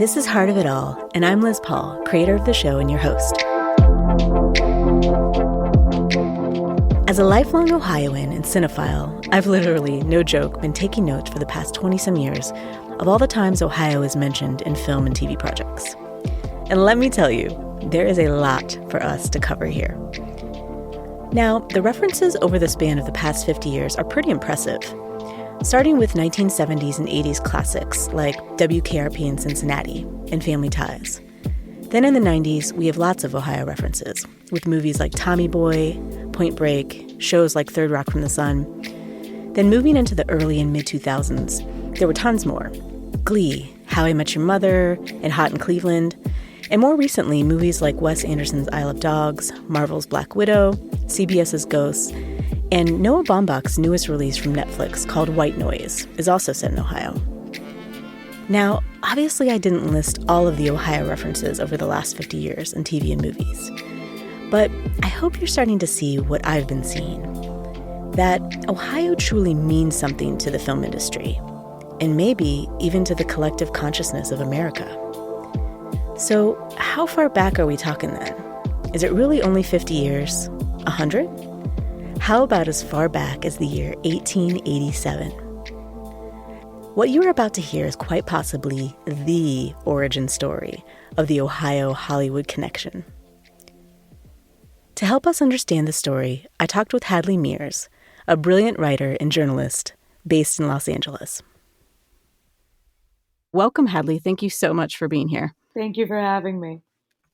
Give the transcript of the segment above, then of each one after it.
This is Heart of It All, and I'm Liz Paul, creator of the show and your host. As a lifelong Ohioan and cinephile, I've literally, no joke, been taking notes for the past 20-some years of all the times Ohio is mentioned in film and TV projects. And let me tell you, there is a lot for us to cover here. Now, the references over the span of the past 50 years are pretty impressive. Starting with 1970s and 80s classics like WKRP in Cincinnati and Family Ties. Then in the 90s, we have lots of Ohio references, with movies like Tommy Boy, Point Break, shows like Third Rock from the Sun. Then moving into the early and mid-2000s, there were tons more. Glee, How I Met Your Mother, and Hot in Cleveland. And more recently, movies like Wes Anderson's Isle of Dogs, Marvel's Black Widow, CBS's Ghosts, and Noah Baumbach's newest release from Netflix called White Noise is also set in Ohio. Now, obviously I didn't list all of the Ohio references over the last 50 years in TV and movies, but I hope you're starting to see what I've been seeing, that Ohio truly means something to the film industry, and maybe even to the collective consciousness of America. So how far back are we talking then? Is it really only 50 years? 100? How about as far back as the year 1887? What you are about to hear is quite possibly the origin story of the Ohio-Hollywood connection. To help us understand the story, I talked with Hadley Mears, a brilliant writer and journalist based in Los Angeles. Welcome, Hadley. Thank you so much for being here. Thank you for having me.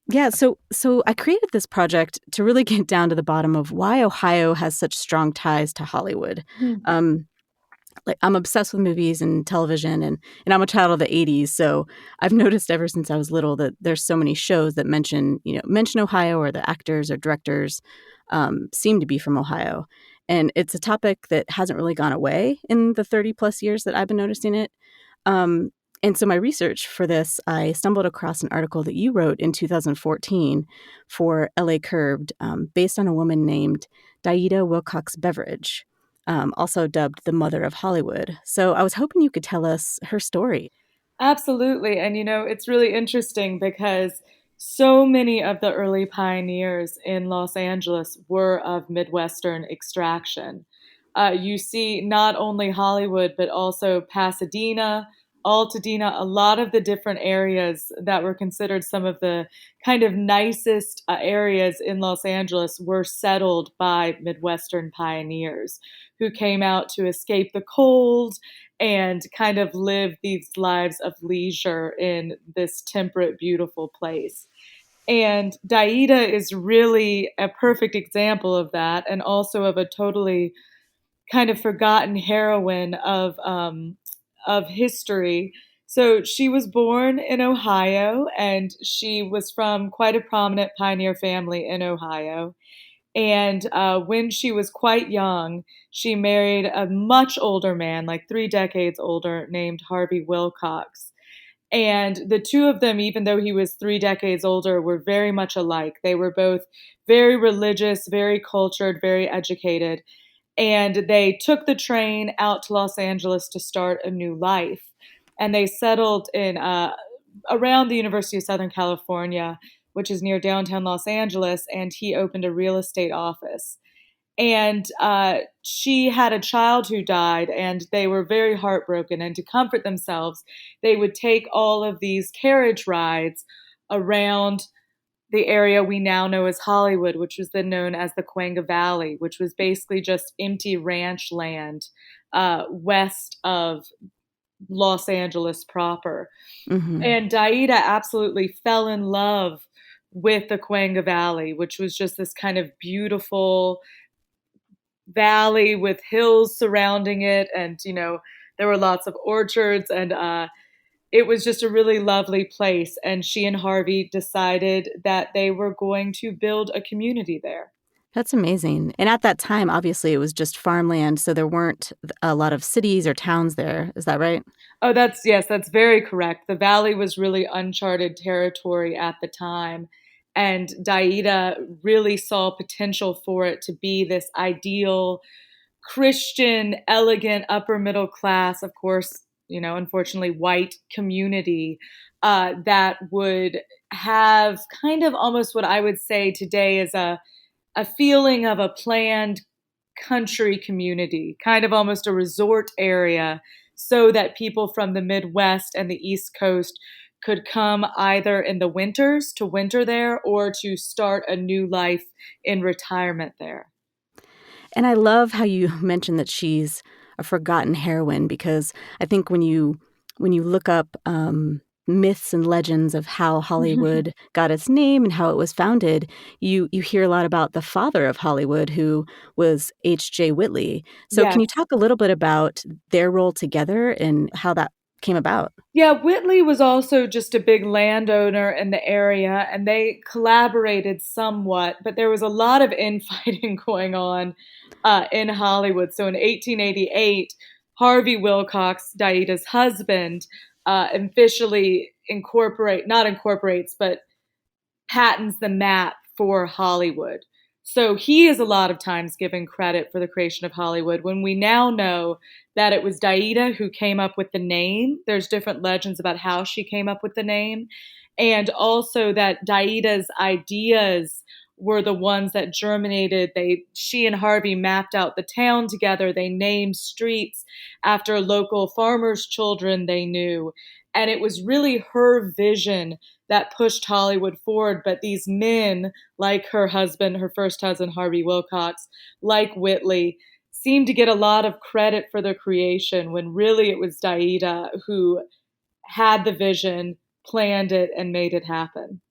Yeah, so I created this project to really get down to the bottom of why Ohio has such strong ties to Hollywood. I'm obsessed with movies and television, and I'm a child of the 80s, so I've noticed ever since I was little that there's so many shows that mention Ohio, or the actors or directors seem to be from Ohio. And it's a topic that hasn't really gone away in the 30 plus years that I've been noticing it. And so my research for this, I stumbled across an article that you wrote in 2014 for LA Curbed, based on a woman named Daida Wilcox Beveridge, also dubbed the Mother of Hollywood. So I was hoping you could tell us her story. Absolutely. And, it's really interesting because so many of the early pioneers in Los Angeles were of Midwestern extraction. You see not only Hollywood, but also Pasadena, Altadena, a lot of the different areas that were considered some of the kind of nicest areas in Los Angeles were settled by Midwestern pioneers who came out to escape the cold and kind of live these lives of leisure in this temperate, beautiful place. And Daida is really a perfect example of that, and also of a totally kind of forgotten heroine of history. So she was born in Ohio, and she was from quite a prominent pioneer family in Ohio. And when she was quite young, she married a much older man, like 3 decades older, named Harvey Wilcox. And the two of them, even though he was 3 decades older, were very much alike. They were both very religious, very cultured, very educated. And they took the train out to Los Angeles to start a new life. And they settled in around the University of Southern California, which is near downtown Los Angeles, and he opened a real estate office. And she had a child who died, and they were very heartbroken. And to comfort themselves, they would take all of these carriage rides around the area we now know as Hollywood, which was then known as the Cahuenga Valley, which was basically just empty ranch land west of Los Angeles proper. Mm-hmm. And Daida absolutely fell in love with the Cahuenga Valley, which was just this kind of beautiful valley with hills surrounding it. And, there were lots of orchards, and it was just a really lovely place. And she and Harvey decided that they were going to build a community there. That's amazing. And at that time, obviously, it was just farmland, so there weren't a lot of cities or towns there. Is that right? Oh, that's very correct. The valley was really uncharted territory at the time. And Daida really saw potential for it to be this ideal Christian, elegant, upper middle class, of course, unfortunately white community that would have kind of almost what I would say today is a feeling of a planned country community, kind of almost a resort area, so that people from the Midwest and the East Coast could come either in the winters to winter there or to start a new life in retirement there. And I love how you mentioned that she's a forgotten heroine because I think when you look up myths and legends of how Hollywood got its name and how it was founded, you hear a lot about the father of Hollywood, who was H.J. Whitley. So can you Yes. talk a little bit about their role together and how that came about? Yeah, Whitley was also just a big landowner in the area, and they collaborated somewhat, but there was a lot of infighting going on in Hollywood. So in 1888, Harvey Wilcox, Daida's husband, officially not incorporates, but patents the map for Hollywood. So he is a lot of times given credit for the creation of Hollywood when we now know that it was Daida who came up with the name. There's different legends about how she came up with the name. And also that Daida's ideas were the ones that germinated. She and Harvey mapped out the town together. They named streets after local farmers' children they knew. And it was really her vision that pushed Hollywood forward. But these men, like her husband, her first husband, Harvey Wilcox, like Whitley, seemed to get a lot of credit for their creation when really it was Daida who had the vision, planned it, and made it happen.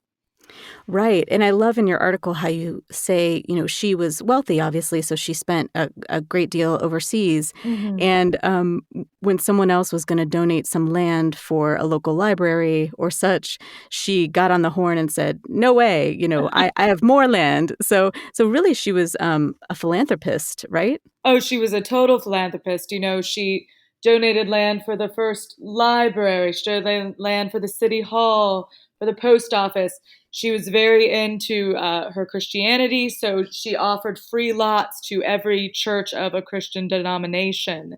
Right. And I love in your article how you say, she was wealthy, obviously, so she spent a great deal overseas. Mhm. And when someone else was going to donate some land for a local library or such, she got on the horn and said, no way, I have more land. So really she was a philanthropist, right? Oh, she was a total philanthropist. She donated land for the first library, she donated land for the city hall, for the post office. She was very into her Christianity, so she offered free lots to every church of a Christian denomination.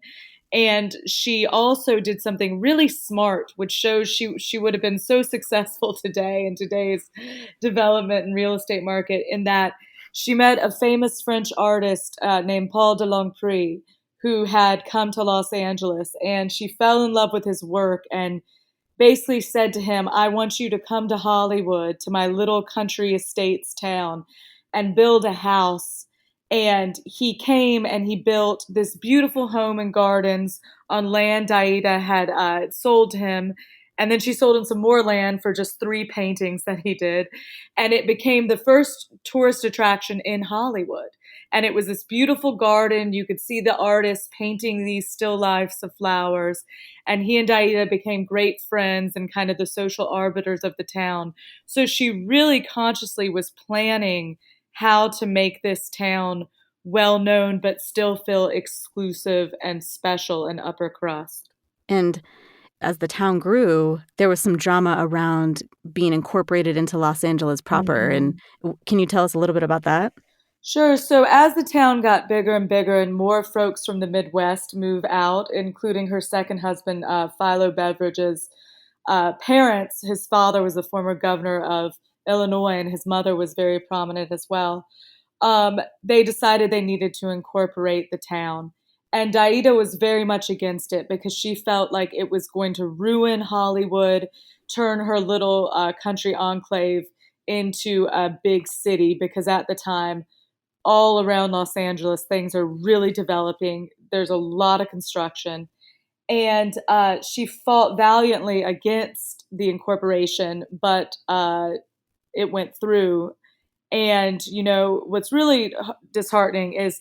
And she also did something really smart, which shows she would have been so successful today in today's development and real estate market, in that she met a famous French artist named Paul de Longpré, who had come to Los Angeles, and she fell in love with his work and basically said to him, I want you to come to Hollywood, to my little country estates town, and build a house. And he came and he built this beautiful home and gardens on land Daida had sold to him. And then she sold him some more land for just 3 paintings that he did. And it became the first tourist attraction in Hollywood. And it was this beautiful garden. You could see the artist painting these still lifes of flowers. And he and Daida became great friends and kind of the social arbiters of the town. So she really consciously was planning how to make this town well known, but still feel exclusive and special and upper crust. And as the town grew, there was some drama around being incorporated into Los Angeles proper. And Mhm. can you tell us a little bit about that? Sure. So as the town got bigger and bigger and more folks from the Midwest move out, including her second husband, Philo Beveridge's parents, his father was the former governor of Illinois and his mother was very prominent as well. They decided they needed to incorporate the town. And Daida was very much against it because she felt like it was going to ruin Hollywood, turn her little country enclave into a big city, because at the time, all around Los Angeles, things are really developing. There's a lot of construction. And she fought valiantly against the incorporation, but it went through. And, what's really disheartening is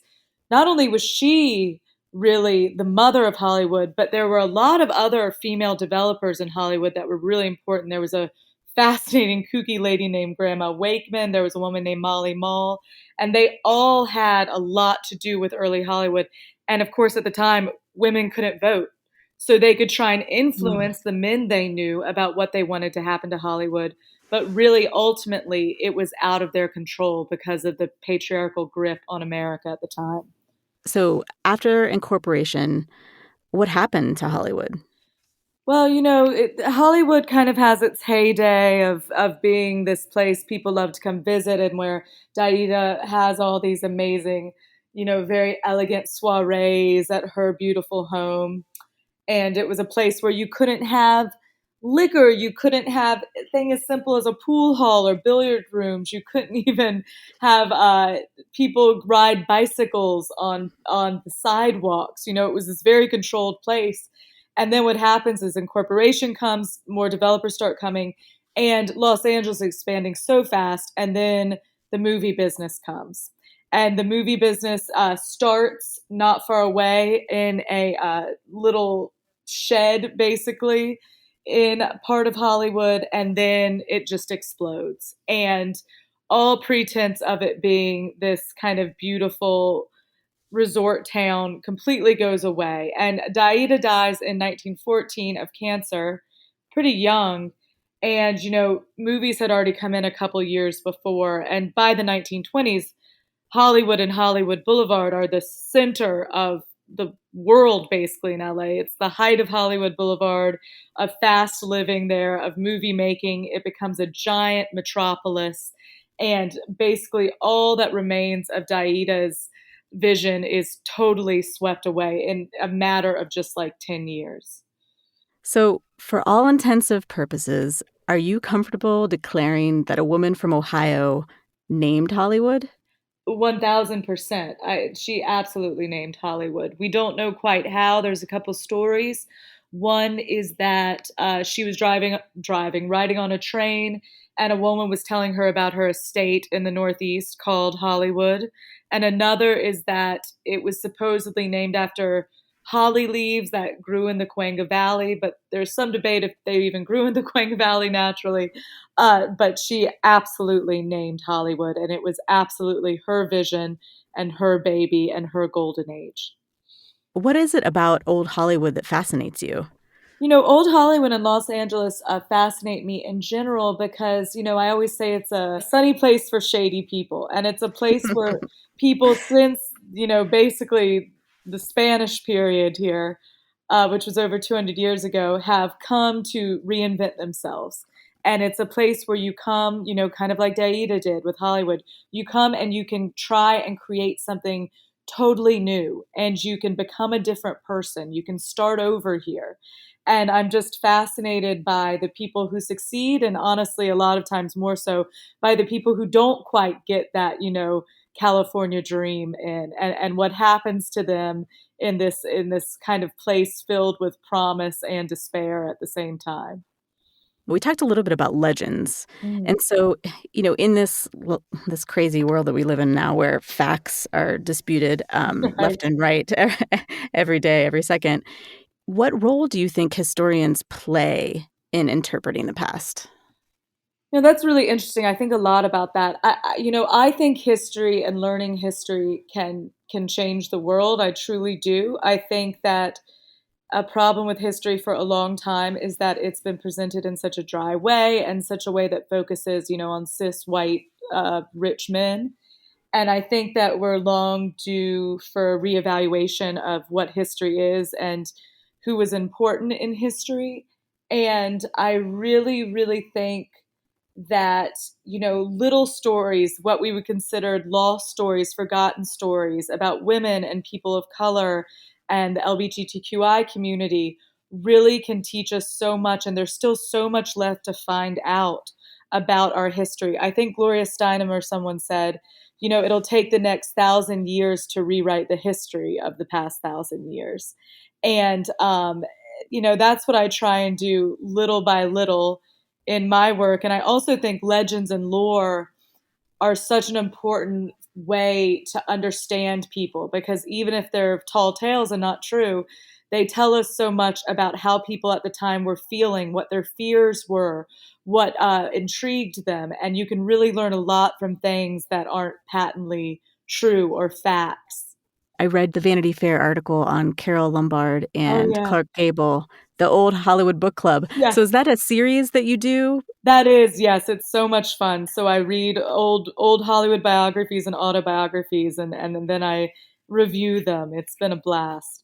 not only was she really the mother of Hollywood, but there were a lot of other female developers in Hollywood that were really important. There was a fascinating, kooky lady named Grandma Wakeman. There was a woman named Molly Mall. And they all had a lot to do with early Hollywood. And of course, at the time, women couldn't vote. So they could try and Mm. influence the men they knew about what they wanted to happen to Hollywood. But really, ultimately, it was out of their control because of the patriarchal grip on America at the time. So after incorporation, what happened to Hollywood? Well, Hollywood kind of has its heyday of being this place people love to come visit, and where Daida has all these amazing, very elegant soirees at her beautiful home. And it was a place where you couldn't have liquor, you couldn't have a thing as simple as a pool hall or billiard rooms, you couldn't even have people ride bicycles on the sidewalks. It was this very controlled place. And then what happens is incorporation comes, more developers start coming, and Los Angeles is expanding so fast, and then the movie business comes. And the movie business starts not far away in a little shed, basically, in part of Hollywood, and then it just explodes. And all pretense of it being this kind of beautiful resort town completely goes away. And Daida dies in 1914 of cancer, pretty young. And, movies had already come in a couple years before. And by the 1920s, Hollywood and Hollywood Boulevard are the center of the world, basically, in LA. It's the height of Hollywood Boulevard, of fast living there, of movie making. It becomes a giant metropolis. And basically, all that remains of Daida's vision is totally swept away in a matter of just like 10 years. So, for all intensive purposes, are you comfortable declaring that a woman from Ohio named Hollywood? 1000%. She absolutely named Hollywood. We don't know quite how. There's a couple stories. One is that she was riding on a train, and a woman was telling her about her estate in the Northeast called Hollywood. And another is that it was supposedly named after holly leaves that grew in the Cahuenga Valley, but there's some debate if they even grew in the Cahuenga Valley naturally. But she absolutely named Hollywood, and it was absolutely her vision and her baby and her golden age. What is it about old Hollywood that fascinates you? Old Hollywood and Los Angeles fascinate me in general because, I always say it's a sunny place for shady people. And it's a place where people, since, basically the Spanish period here, which was over 200 years ago, have come to reinvent themselves. And it's a place where you come, kind of like Daida did with Hollywood. You come and you can try and create something totally new, and you can become a different person. You can start over here. And I'm just fascinated by the people who succeed, and honestly, a lot of times more so by the people who don't quite get that, California dream in, and what happens to them in this kind of place filled with promise and despair at the same time. We talked a little bit about legends. Mm. And so, in this crazy world that we live in now where facts are disputed Right. left and right every day, every second, what role do you think historians play in interpreting the past? That's really interesting. I think a lot about that. I think history and learning history can change the world. I truly do. I think that a problem with history for a long time is that it's been presented in such a dry way and such a way that focuses, on cis white rich men. And I think that we're long due for a reevaluation of what history is and who was important in history. And I really, really think that, little stories, what we would consider lost stories, forgotten stories about women and people of color and the LGBTQI community really can teach us so much. And there's still so much left to find out about our history. I think Gloria Steinem or someone said, it'll take the next 1,000 years to rewrite the history of the past 1,000 years. And, that's what I try and do little by little in my work. And I also think legends and lore are such an important way to understand people, because even if they're tall tales and not true, they tell us so much about how people at the time were feeling, what their fears were, what intrigued them. And you can really learn a lot from things that aren't patently true or facts. I read the Vanity Fair article on Carol Lombard Oh, and yeah. Clark Gable, the Old Hollywood Book Club. Yes. So is that a series that you do? That is, yes, it's so much fun. So I read old Hollywood biographies and autobiographies, and then I review them. It's been a blast.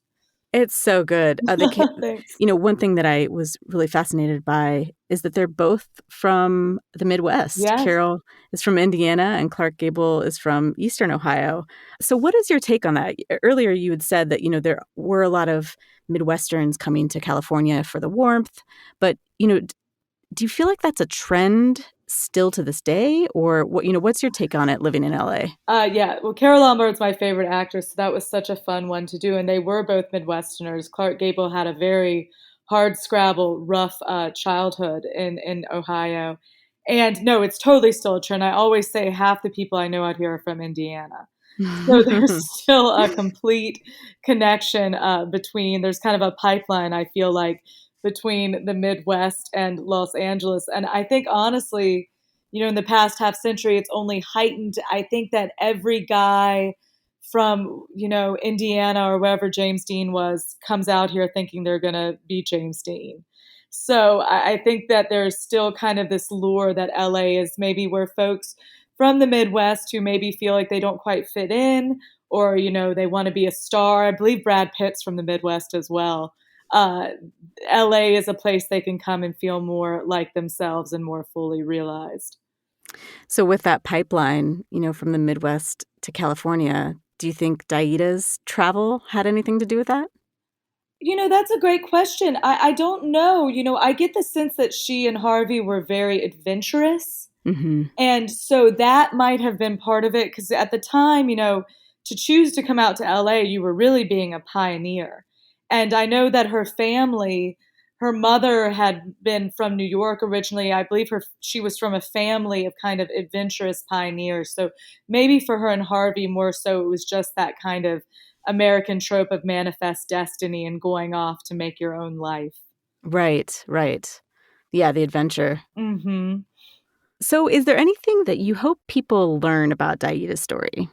It's so good. Thanks. One thing that I was really fascinated by is that they're both from the Midwest. Yes. Carol is from Indiana and Clark Gable is from Eastern Ohio. So what is your take on that? Earlier you had said that, there were a lot of Midwesterns coming to California for the warmth, but, do you feel like that's a trend still to this day? Or what's your take on it living in LA? Yeah. Well, Carol Lombard's my favorite actress, so that was such a fun one to do. And they were both Midwesterners. Clark Gable had a very hard scrabble, rough childhood in Ohio. And no, it's totally still a trend. I always say half the people I know out here are from Indiana. So there's still a complete connection there's kind of a pipeline, I feel like, between the Midwest and Los Angeles. And I think, honestly, in the past half century, it's only heightened. I think that every guy from, Indiana or wherever James Dean was comes out here thinking they're going to be James Dean. So I think that there's still kind of this lure that LA is maybe where folks from the Midwest who maybe feel like they don't quite fit in, or, they want to be a star. I believe Brad Pitt's from the Midwest as well. LA is a place they can come and feel more like themselves and more fully realized. So with that pipeline, from the Midwest to California, do you think Daida's travel had anything to do with that? That's a great question. I don't know. I get the sense that she and Harvey were very adventurous. Mm-hmm. And so that might have been part of it, because at the time, to choose to come out to LA, you were really being a pioneer. And I know that her family, her mother had been from New York originally. I believe she was from a family of kind of adventurous pioneers. So maybe for her and Harvey more so it was just that kind of American trope of manifest destiny and going off to make your own life. Right. Yeah, the adventure. Mm-hmm. So is there anything that you hope people learn about Daida's story?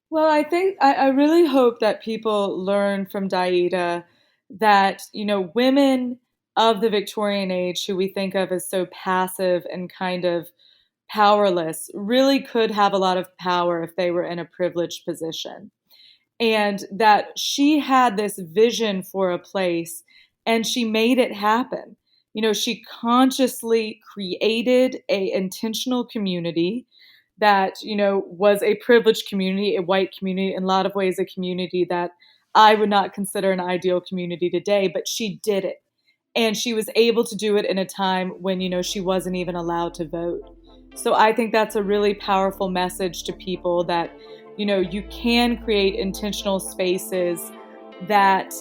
Well, I think I really hope that people learn from Daida that, women of the Victorian age, who we think of as so passive and kind of powerless, really could have a lot of power if they were in a privileged position. And that she had this vision for a place and she made it happen. She consciously created an intentional community that, was a privileged community, a white community, in a lot of ways a community that I would not consider an ideal community today, but she did it. And she was able to do it in a time when, she wasn't even allowed to vote. So I think that's a really powerful message to people that, you can create intentional spaces that,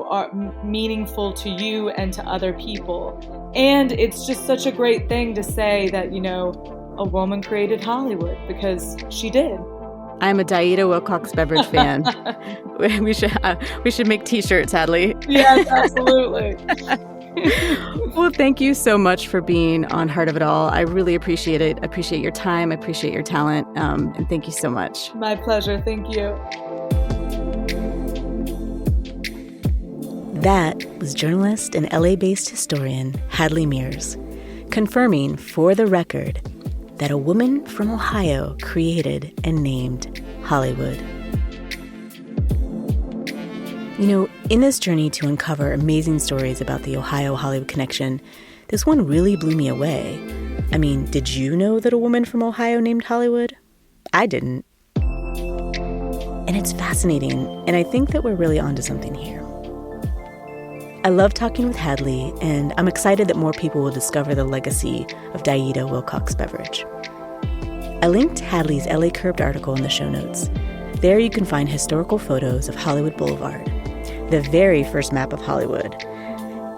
are meaningful to you and to other people. And it's just such a great thing to say that, a woman created Hollywood, because she did. I'm a Daida Wilcox Beveridge fan. We should make T-shirts, Hadley. Yes, absolutely. Well, thank you so much for being on Heart of It All. I really appreciate it. I appreciate your time. I appreciate your talent. And thank you so much. My pleasure. Thank you. That was journalist and LA-based historian Hadley Mears, confirming for the record that a woman from Ohio created and named Hollywood. In this journey to uncover amazing stories about the Ohio-Hollywood connection, this one really blew me away. I mean, did you know that a woman from Ohio named Hollywood? I didn't. And it's fascinating, and I think that we're really onto something here. I love talking with Hadley, and I'm excited that more people will discover the legacy of Daida Wilcox Beveridge. I linked Hadley's LA Curbed article in the show notes. There you can find historical photos of Hollywood Boulevard, the very first map of Hollywood,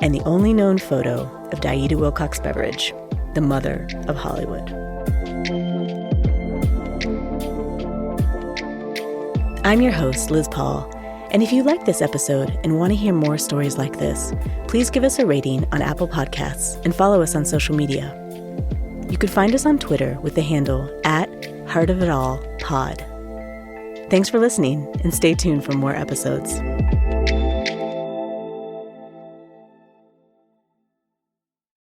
and the only known photo of Daida Wilcox Beveridge, the mother of Hollywood. I'm your host, Liz Paul. And if you like this episode and want to hear more stories like this, please give us a rating on Apple Podcasts and follow us on social media. You can find us on Twitter with the handle @HeartOfItAllPod. Thanks for listening, and stay tuned for more episodes.